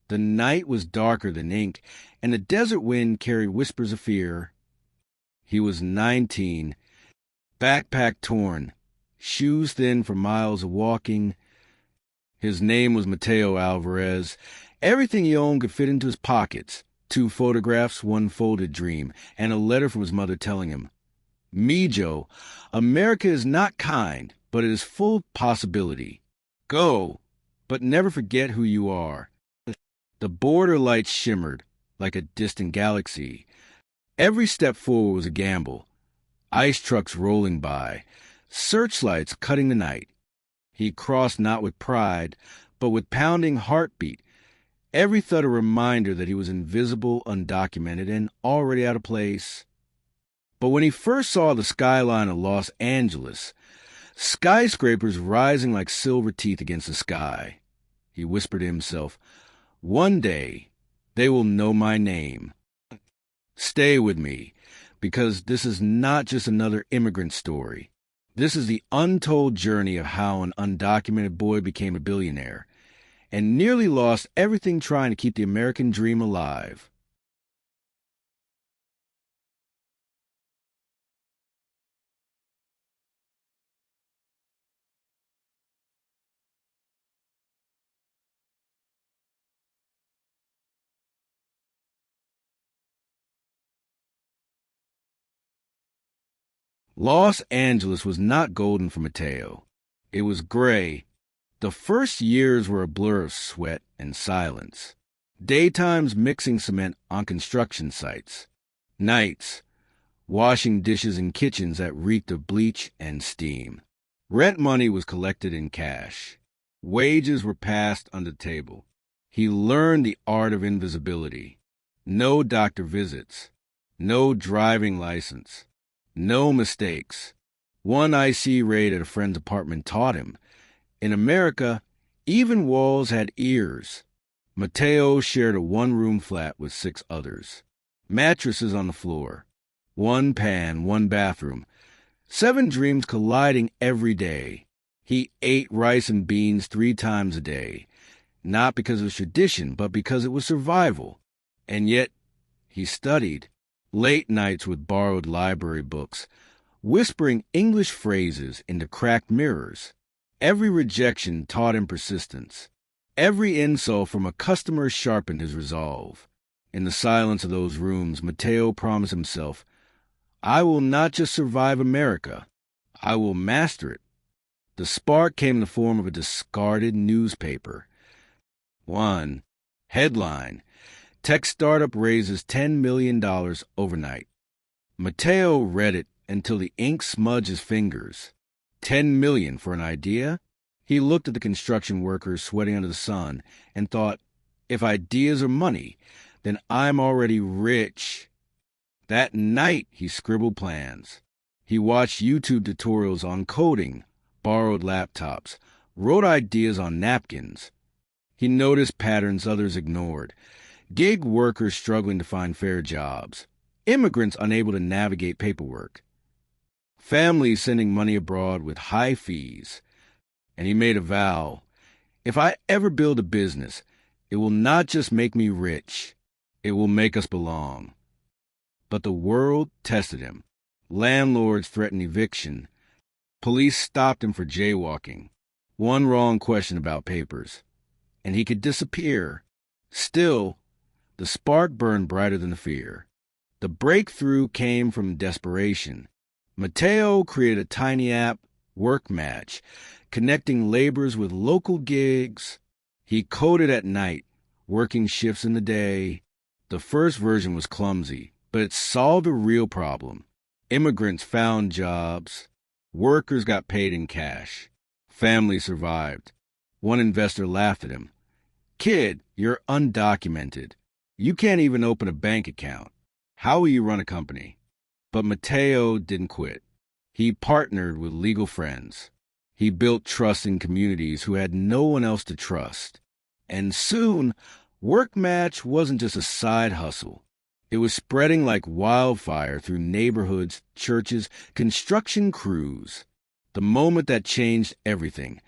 The night was darker than ink, and the desert wind carried whispers of fear. He was 19, backpack torn, shoes thin from miles of walking. His name was Mateo Alvarez. Everything he owned could fit into his pockets. 2 photographs, 1 folded dream, and a letter from his mother telling him, "Mijo, America is not kind, but it is full of possibility. Go, but never forget who you are." The border lights shimmered like a distant galaxy. Every step forward was a gamble. Ice trucks rolling by, searchlights cutting the night. He crossed not with pride, but with pounding heartbeat. Every thud a reminder that he was invisible, undocumented, and already out of place. But when he first saw the skyline of Los Angeles, skyscrapers rising like silver teeth against the sky, he whispered to himself, "One day they will know my name." Stay with me, because this is not just another immigrant story. This is the untold journey of how an undocumented boy became a billionaire and nearly lost everything trying to keep the American dream alive. Los Angeles was not golden for Mateo. It was gray. The first years were a blur of sweat and silence. Daytimes mixing cement on construction sites. Nights washing dishes in kitchens that reeked of bleach and steam. Rent money was collected in cash. Wages were passed under the table. He learned the art of invisibility. No doctor visits. No driving license. No mistakes. One IC raid at a friend's apartment taught him, in America, even walls had ears. Mateo shared a 1-room flat with 6 others. Mattresses on the floor. 1 pan, 1 bathroom. 7 dreams colliding every day. He ate rice and beans 3 times a day, not because it was tradition, but because it was survival. And yet, he studied. Late nights with borrowed library books, whispering English phrases into cracked mirrors. Every rejection taught him persistence. Every insult from a customer sharpened his resolve. In the silence of those rooms, Mateo promised himself, "I will not just survive America, I will master it." The spark came in the form of a discarded newspaper. 1. Headline: Tech startup raises $10 million overnight. Mateo read it until the ink smudged his fingers. $10 million for an idea? He looked at the construction workers sweating under the sun and thought, if ideas are money, then I'm already rich. That night, he scribbled plans. He watched YouTube tutorials on coding, borrowed laptops, wrote ideas on napkins. He noticed patterns others ignored. Gig workers struggling to find fair jobs. Immigrants unable to navigate paperwork. Families sending money abroad with high fees. And he made a vow. If I ever build a business, it will not just make me rich. It will make us belong. But the world tested him. Landlords threatened eviction. Police stopped him for jaywalking. One wrong question about papers, and he could disappear. Still, the spark burned brighter than the fear. The breakthrough came from desperation. Mateo created a tiny app, Work Match, connecting laborers with local gigs. He coded at night, working shifts in the day. The first version was clumsy, but it solved a real problem. Immigrants found jobs. Workers got paid in cash. Families survived. One investor laughed at him. "Kid, you're undocumented. You can't even open a bank account. How will you run a company?" But Mateo didn't quit. He partnered with legal friends. He built trust in communities who had no one else to trust. And soon, WorkMatch wasn't just a side hustle. It was spreading like wildfire through neighborhoods, churches, construction crews. The moment that changed everything.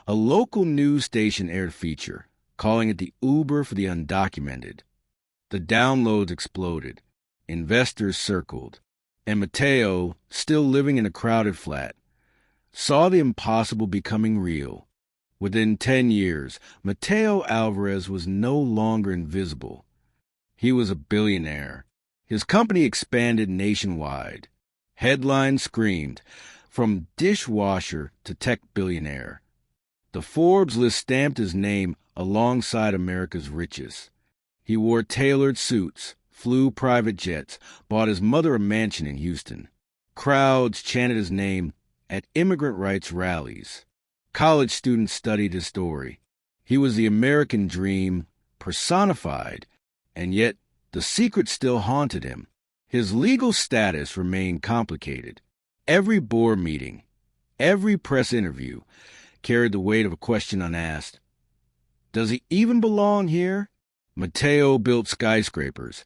A local news station aired a feature. calling it the Uber for the undocumented. The downloads exploded. Investors circled. And Mateo, still living in a crowded flat, saw the impossible becoming real. Within 10 years, Mateo Alvarez was no longer invisible. He was a billionaire. His company expanded nationwide. Headlines screamed, from dishwasher to tech billionaire. The Forbes list stamped his name alongside America's richest. He wore tailored suits, flew private jets, bought his mother a mansion in Houston. Crowds chanted his name at immigrant rights rallies. College students studied his story. He was the American dream personified, and yet the secret still haunted him. His legal status remained complicated. Every board meeting, every press interview carried the weight of a question unasked. Does he even belong here? Mateo built skyscrapers,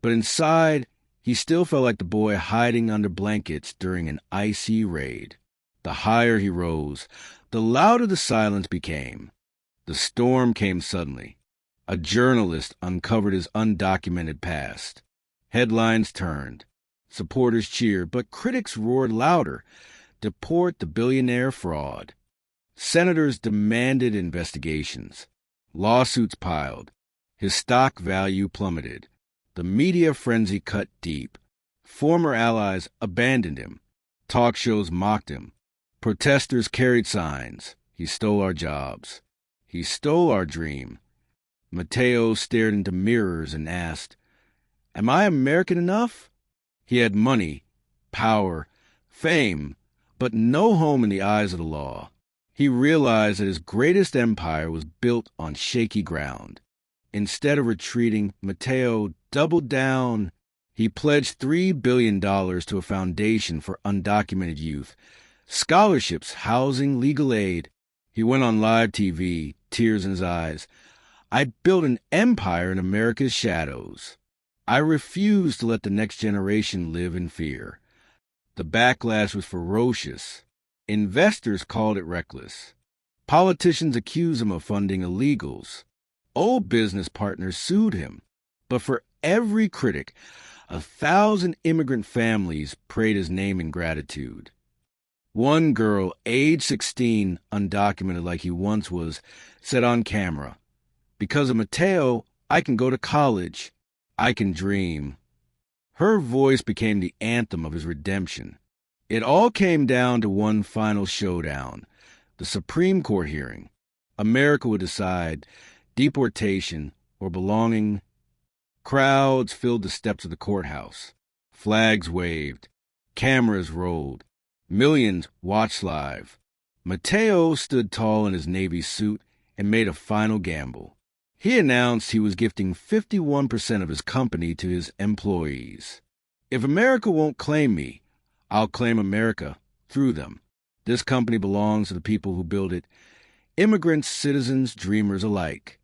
but inside he still felt like the boy hiding under blankets during an icy raid. The higher he rose, the louder the silence became. The storm came suddenly. A journalist uncovered his undocumented past. Headlines turned. Supporters cheered, but critics roared louder. Deport the billionaire fraud. Senators demanded investigations. Lawsuits piled. His stock value plummeted. The media frenzy cut deep. Former allies abandoned him. Talk shows mocked him. Protesters carried signs. He stole our jobs. He stole our dream. Mateo stared into mirrors and asked, Am I American enough? He had money, power, fame, but no home in the eyes of the law. He realized that his greatest empire was built on shaky ground. Instead of retreating, Mateo doubled down. He pledged $3 billion to a foundation for undocumented youth, scholarships, housing, legal aid. He went on live TV, tears in his eyes. I built an empire in America's shadows. I refused to let the next generation live in fear. The backlash was ferocious. Investors called it reckless. Politicians accused him of funding illegals. Old business partners sued him. But for every critic, 1,000 immigrant families prayed his name in gratitude. One girl, age 16, undocumented like he once was, said on camera, Because of Mateo, I can go to college. I can dream. Her voice became the anthem of his redemption. It all came down to one final showdown, the Supreme Court hearing. America would decide deportation or belonging. Crowds filled the steps of the courthouse. Flags waved. Cameras rolled. Millions watched live. Mateo stood tall in his Navy suit and made a final gamble. He announced he was gifting 51% of his company to his employees. If America won't claim me, I'll claim America through them. This company belongs to the people who build it, immigrants, citizens, dreamers alike.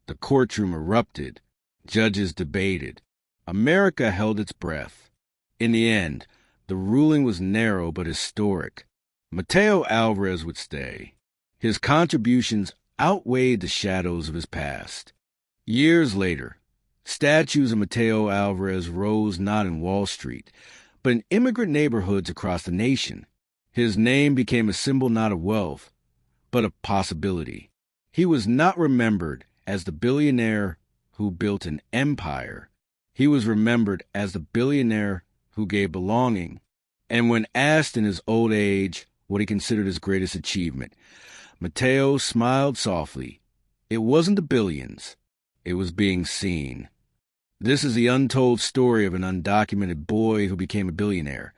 The courtroom erupted. Judges debated. America held its breath. In the end, the ruling was narrow but historic. Mateo Alvarez would stay. His contributions outweighed the shadows of his past. Years later, statues of Mateo Alvarez rose not in Wall Street, but in immigrant neighborhoods across the nation. His name became a symbol not of wealth, but of possibility. He was not remembered as the billionaire who built an empire. He was remembered as the billionaire who gave belonging. And when asked in his old age what he considered his greatest achievement, Mateo smiled softly. It wasn't the billions. It was being seen. This is the untold story of an undocumented boy who became a billionaire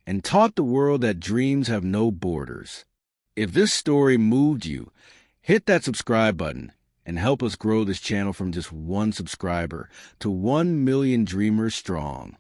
and taught the world that dreams have no borders. If this story moved you, hit that subscribe button and help us grow this channel from just one subscriber to 1 million dreamers strong.